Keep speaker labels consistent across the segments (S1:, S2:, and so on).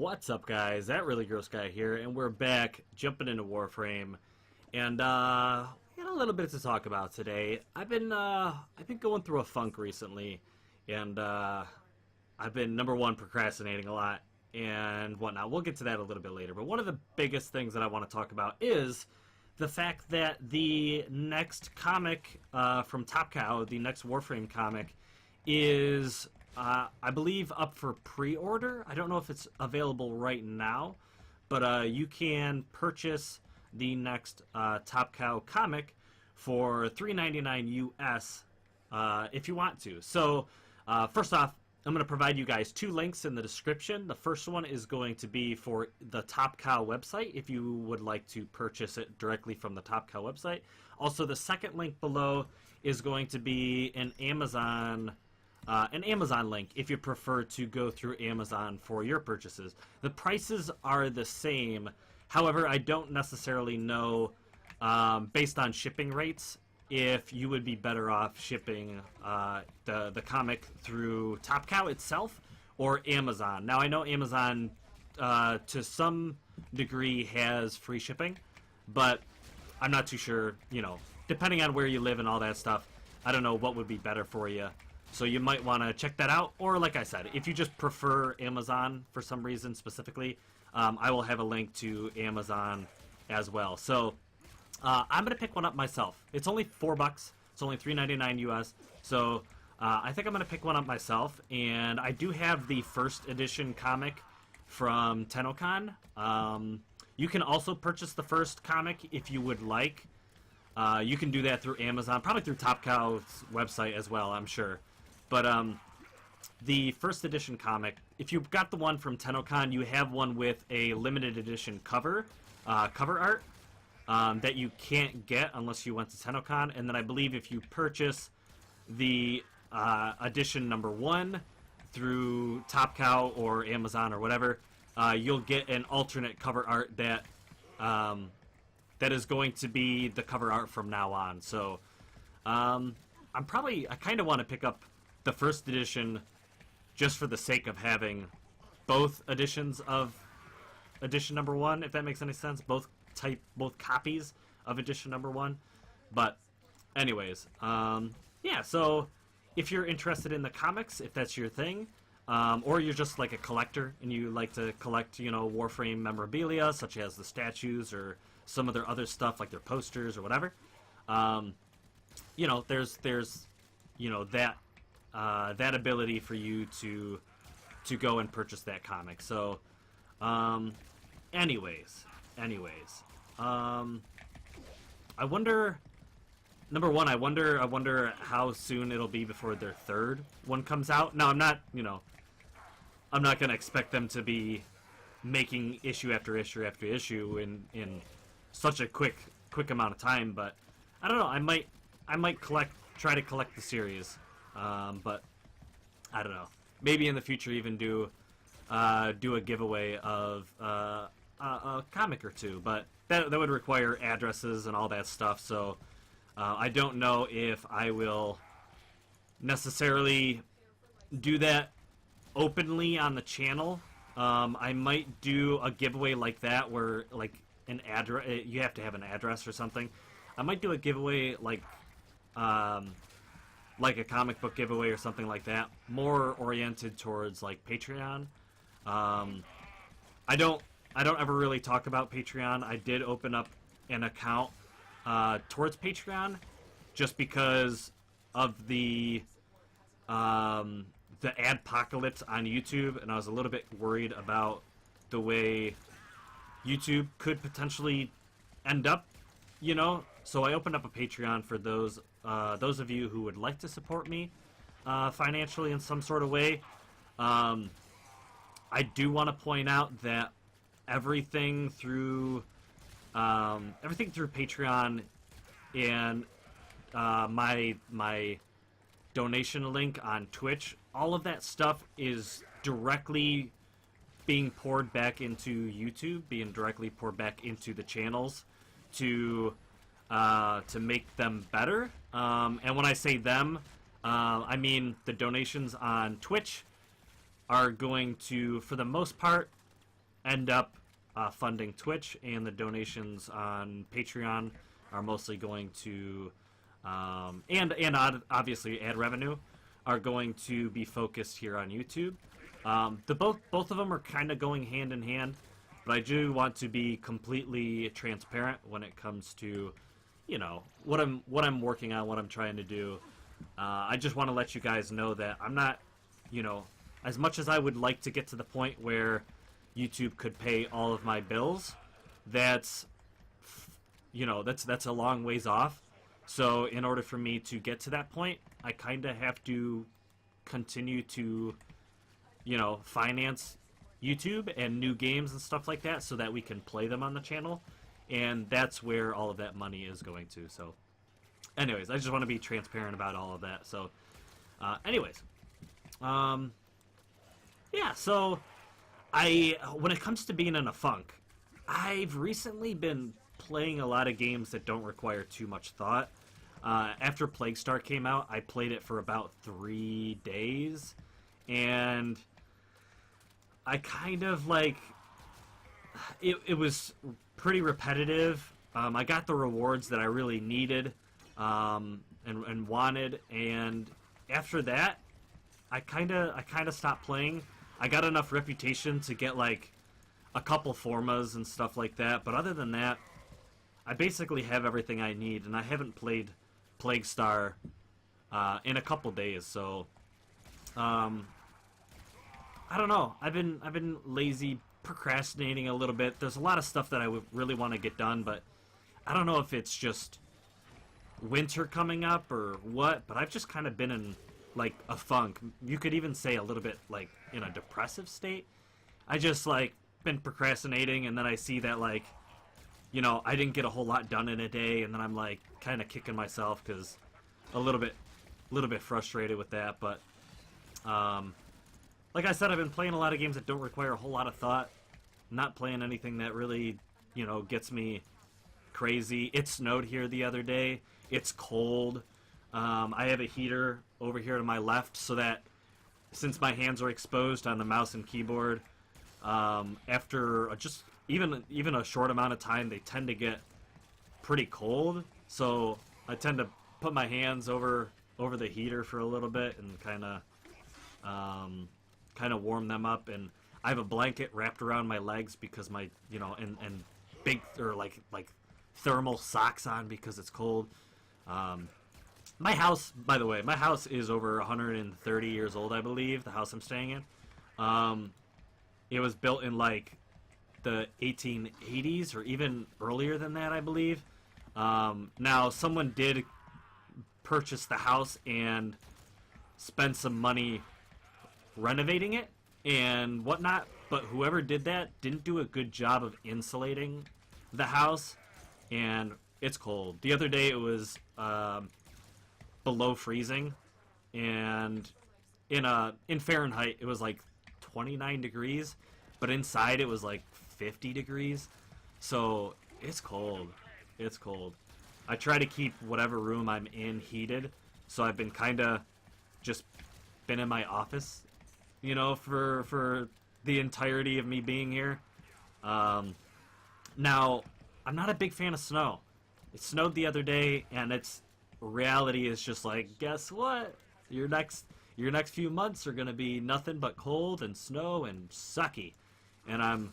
S1: What's up, guys? That Really Gross Guy here, and we're back jumping into Warframe, and we got a little bit to talk about today. I've been going through a funk recently, and I've been #1 procrastinating a lot and whatnot. We'll get to that a little bit later. But one of the biggest things that I want to talk about is the fact that the next comic from Top Cow, the next Warframe comic, is I believe up for pre-order. I don't know if it's available right now, but you can purchase the next Top Cow comic for $3.99 US if you want to. So first off, I'm going to provide you guys 2 links in the description. The first one is going to be for the Top Cow website if you would like to purchase it directly from the Top Cow website. Also, the second link below is going to be an Amazon link if you prefer to go through Amazon for your purchases. The prices are the same. However, I don't necessarily know, based on shipping rates, if you would be better off shipping the comic through Top Cow itself or Amazon. Now, I know Amazon to some degree has free shipping, but I'm not too sure, depending on where you live and all that stuff, I don't know what would be better for you. So you might want to check that out. Or like I said, if you just prefer Amazon for some reason specifically, I will have a link to Amazon as well. So I'm going to pick one up myself. It's only $4. It's only $3.99 US. So I think I'm going to pick one up myself. And I do have the first edition comic from TennoCon. You can also purchase the first comic if you would like. You can do that through Amazon, probably through Top Cow's website as well, I'm sure. But the first edition comic, if you've got the one from TennoCon, you have one with a limited edition cover art that you can't get unless you went to TennoCon. And then I believe if you purchase the edition #1 through Top Cow or Amazon or whatever, you'll get an alternate cover art that that is going to be the cover art from now on. So I kind of want to pick up the first edition just for the sake of having both editions of edition #1, if that makes any sense. Both copies of edition #1. But anyways, yeah, so if you're interested in the comics, if that's your thing, or you're just like a collector and you like to collect, Warframe memorabilia, such as the statues or some of their other stuff, like their posters or whatever, there's that ability for you to go and purchase that comic. So, anyways, I wonder. #1, I wonder how soon it'll be before their third one comes out. Now, I'm not gonna expect them to be making issue after issue after issue in such a quick amount of time, but I don't know. I might try to collect the series. But I don't know. Maybe in the future even do a giveaway of a comic or two. But that would require addresses and all that stuff. So I don't know if I will necessarily do that openly on the channel. I might do a giveaway like that where like an address, you have to have an address or something. I might do a giveaway like a comic book giveaway or something like that, more oriented towards like Patreon. I don't ever really talk about Patreon. I did open up an account towards Patreon just because of the adpocalypse on YouTube, and I was a little bit worried about the way YouTube could potentially end up, So I opened up a Patreon for those of you who would like to support me financially in some sort of way. I do want to point out that everything through Patreon and my donation link on Twitch, all of that stuff is directly being poured back into YouTube, being directly poured back into the channels to make them better. And when I say them, I mean the donations on Twitch are going to, for the most part, end up funding Twitch, and the donations on Patreon are mostly going to, obviously ad revenue, are going to be focused here on YouTube. Both of them are kind of going hand in hand, but I do want to be completely transparent when it comes to, what I'm working on, what I'm trying to do. I just want to let you guys know that I'm not, as much as I would like to get to the point where YouTube could pay all of my bills, that's a long ways off. So in order for me to get to that point, I kind of have to continue to, finance YouTube and new games and stuff like that so that we can play them on the channel. And that's where all of that money is going to. So anyways, I just want to be transparent about all of that. So yeah, so when it comes to being in a funk, I've recently been playing a lot of games that don't require too much thought. After Plague Star came out, I played it for about 3 days, and I kind of it was pretty repetitive. I got the rewards that I really needed and wanted, and after that, I kind of stopped playing. I got enough reputation to get a couple formas and stuff like that, but other than that, I basically have everything I need, and I haven't played Plague Star in a couple days, so I don't know. I've been lazy, procrastinating a little bit. There's a lot of stuff that I would really want to get done, but I don't know if it's just winter coming up or what, but I've just kind of been in a funk. You could even say a little bit in a depressive state. I just been procrastinating, and then I see that I didn't get a whole lot done in a day, and then I'm kind of kicking myself because a little bit frustrated with that. But like I said, I've been playing a lot of games that don't require a whole lot of thought. Not playing anything that really gets me crazy. It snowed here the other day. It's cold. I have a heater over here to my left so that since my hands are exposed on the mouse and keyboard, after just even a short amount of time, they tend to get pretty cold. So I tend to put my hands over the heater for a little bit and kind of warm them up. And I have a blanket wrapped around my legs because my and big or like thermal socks on because it's cold. My house, by the way, is over 130 years old, I believe, the house I'm staying in. It was built in the 1880s or even earlier than that, I believe. Now, someone did purchase the house and spend some money renovating it and whatnot, but whoever did that didn't do a good job of insulating the house, and it's cold. The other day it was below freezing, and in Fahrenheit it was 29 degrees, but inside it was 50 degrees, so it's cold. It's cold. I try to keep whatever room I'm in heated, so I've been kind of just been in my office, for the entirety of me being here. Now, I'm not a big fan of snow. It snowed the other day, and reality is just guess what? Your next few months are gonna be nothing but cold and snow and sucky, and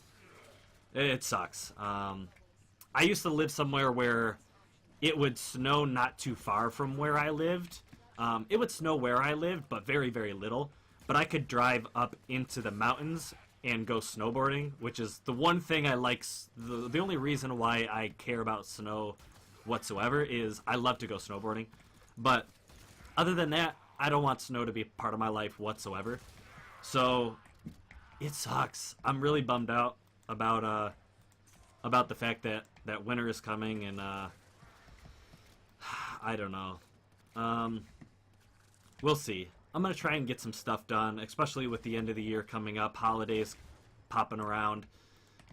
S1: it sucks. I used to live somewhere where it would snow not too far from where I lived. It would snow where I lived, but very, very little. But I could drive up into the mountains and go snowboarding, which is the one thing I like. The only reason why I care about snow whatsoever is I love to go snowboarding. But other than that, I don't want snow to be part of my life whatsoever. So it sucks. I'm really bummed out about the fact that winter is coming, and I don't know. We'll see. I'm gonna try and get some stuff done, especially with the end of the year coming up, holidays popping around.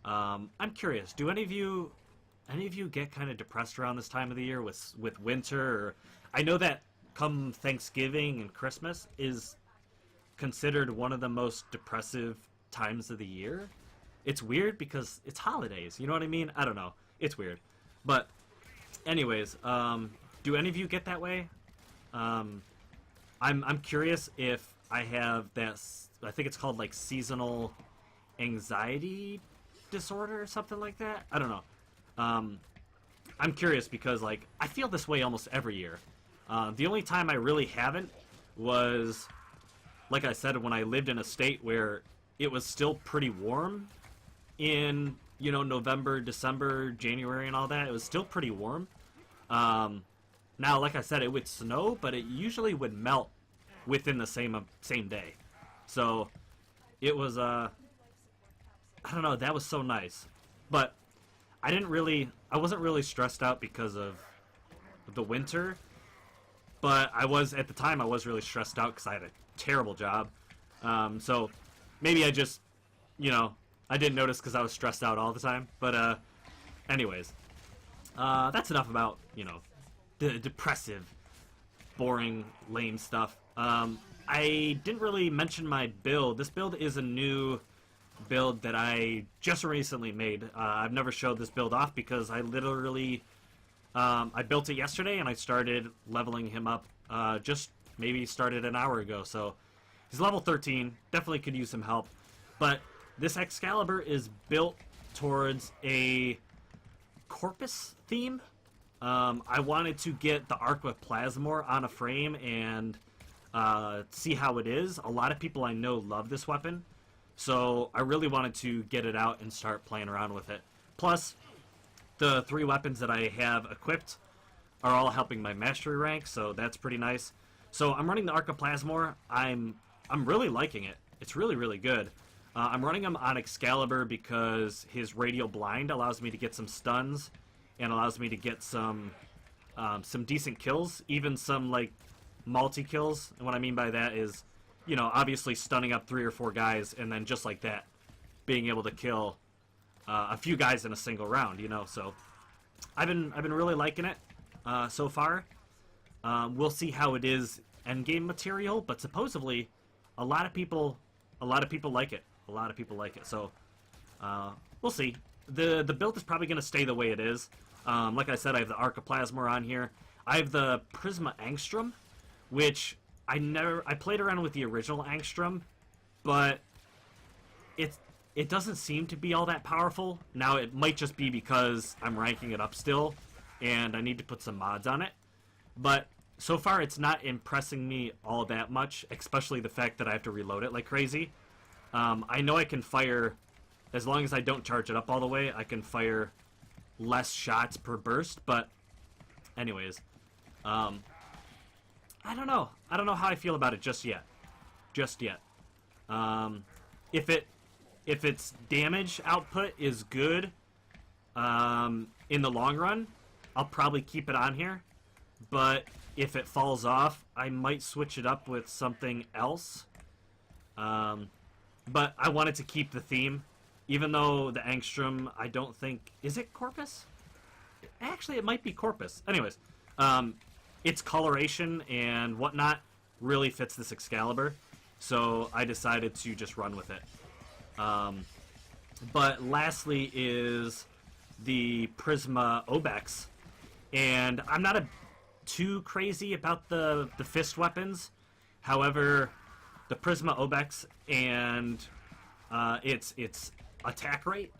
S1: I'm curious. Do any of you get kind of depressed around this time of the year with winter? Or, I know that come Thanksgiving and Christmas is considered one of the most depressive times of the year. it's weird because it's holidays. You know what I mean? I don't know. It's weird. But anyways, do any of you get that way? I'm curious if I have that. I think it's called like seasonal anxiety disorder or something like that. I don't know. I'm curious because like I feel this way almost every year. The only time I really haven't was, like I said, when I lived in a state where it was still pretty warm in, you know, November, December, January, and all that. It was still pretty warm. Now, like I said, it would snow, but it usually would melt within the same day. So it was I don't know, that was so nice. But I wasn't really stressed out because of the winter. But at the time, I was really stressed out because I had a terrible job. So maybe I just, you know, I didn't notice because I was stressed out all the time. But anyways, that's enough about, you know, the depressive, boring, lame stuff. I didn't really mention my build. This build is a new build that I just recently made. I've never showed this build off because I literally I built it yesterday and I started leveling him up just maybe started an hour ago. So he's level 13. Definitely could use some help. But this Excalibur is built towards a Corpus theme. I wanted to get the Arc with Plasmor on a frame and see how it is. A lot of people I know love this weapon. So I really wanted to get it out and start playing around with it. Plus, the 3 weapons that I have equipped are all helping my mastery rank, so that's pretty nice. So I'm running the Arc of Plasmor. I'm really liking it. It's really, really good. I'm running him on Excalibur because his Radial Blind allows me to get some stuns and allows me to get some decent kills, even some like multi-kills. And what I mean by that is, you know, obviously stunning up 3 or 4 guys and then just like that being able to kill a few guys in a single round, you know. So I've been really liking it so far. We'll see how it is endgame material, but supposedly a lot of people like it. A lot of people like it. So we'll see. The build is probably going to stay the way it is. Like I said, I have the Arc of Plasmor on here. I have the Prisma Angstrom, which I played around with the original Angstrom, but it doesn't seem to be all that powerful. Now, it might just be because I'm ranking it up still, and I need to put some mods on it. But so far, it's not impressing me all that much, especially the fact that I have to reload it like crazy. I know I can fire, as long as I don't charge it up all the way, I can fire less shots per burst, but anyways, I don't know. I don't know how I feel about it just yet. If its damage output is good in the long run, I'll probably keep it on here. But if it falls off, I might switch it up with something else. But I wanted to keep the theme, even though the Angstrom, I don't think... Is it Corpus? Actually, it might be Corpus. Anyways, its coloration and whatnot really fits this Excalibur, so I decided to just run with it. But lastly is the Prisma Obex, and I'm not too crazy about the fist weapons. However, the Prisma Obex and its attack rate,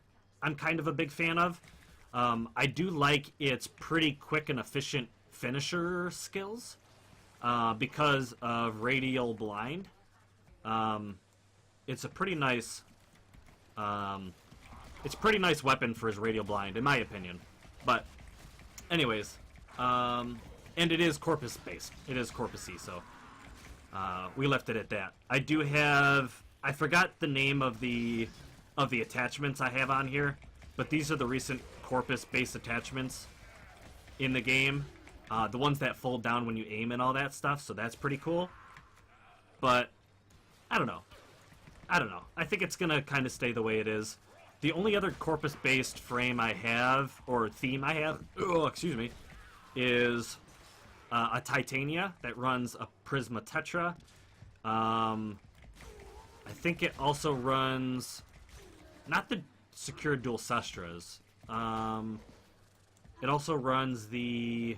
S1: I'm kind of a big fan of. I do like its pretty quick and efficient finisher skills because of Radial Blind. It's a pretty nice weapon for his Radial Blind, in my opinion. But anyways, and it is Corpus based. It is Corpus-y, so we left it at that. I do have, I forgot the name of the attachments I have on here, but these are the recent Corpus based attachments in the game. The ones that fold down when you aim and all that stuff, so that's pretty cool. But I don't know. I think it's gonna kind of stay the way it is. The only other Corpus-based frame I have, or theme I have, is a Titania that runs a Prisma Tetra. I think it also runs, not the secure dual Sestras. It also runs the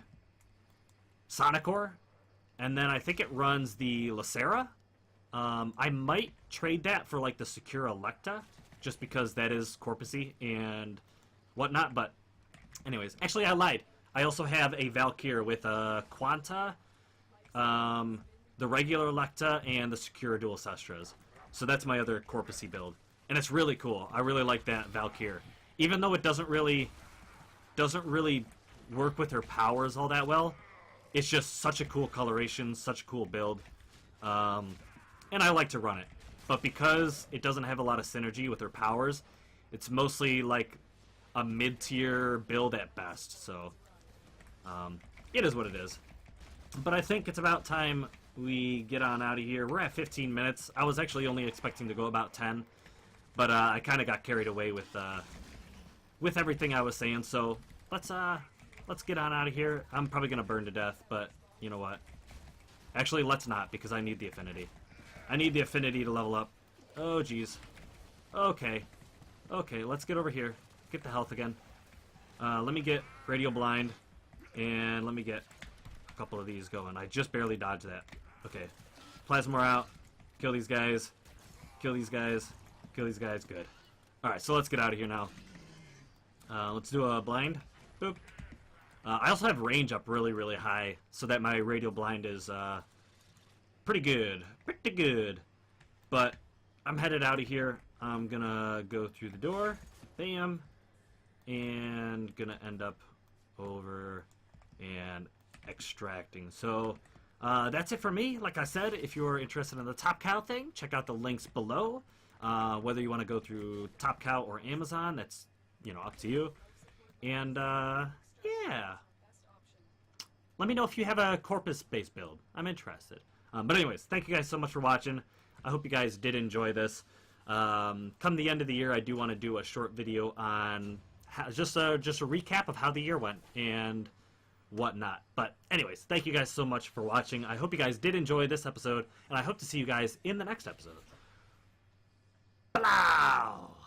S1: Sonicor, and then I think it runs the Lacera. I might trade that for like the secure Electa, just because that is corpusy and whatnot. But anyways, actually I lied. I also have a Valkyr with a Quanta, the regular Electa, and the secure dual Sestras. So that's my other corpusy build, and it's really cool. I really like that Valkyr, even though it doesn't really work with her powers all that well. It's just such a cool coloration, such a cool build, and I like to run it. But because it doesn't have a lot of synergy with her powers, it's mostly like a mid-tier build at best. So it is what it is. But I think it's about time we get on out of here. We're at 15 minutes. I was actually only expecting to go about 10, but I kind of got carried away with everything I was saying. So let's get on out of here. I'm probably gonna burn to death, but you know what? Actually, let's not, because I need the affinity. I need the affinity to level up. Oh, jeez. Okay. Okay, let's get over here. Get the health again. Let me get Radio Blind, and let me get a couple of these going. I just barely dodged that. Okay. Plasma out. Kill these guys. Kill these guys. Kill these guys. Good. Alright, so let's get out of here now. Let's do a blind. Boop. I also have range up really, really high, so that my radial blind is pretty good. Pretty good. But I'm headed out of here. I'm gonna go through the door. Bam. And gonna end up over and extracting. So that's it for me. Like I said, if you're interested in the Top Cow thing, check out the links below. Whether you want to go through Top Cow or Amazon, that's, you know, up to you. And yeah, let me know if you have a corpus-based build. I'm interested. But anyways, thank you guys so much for watching. I hope you guys did enjoy this. Come the end of the year, I do want to do a short video on just a recap of how the year went and whatnot. But anyways, thank you guys so much for watching. I hope you guys did enjoy this episode, and I hope to see you guys in the next episode. Blah!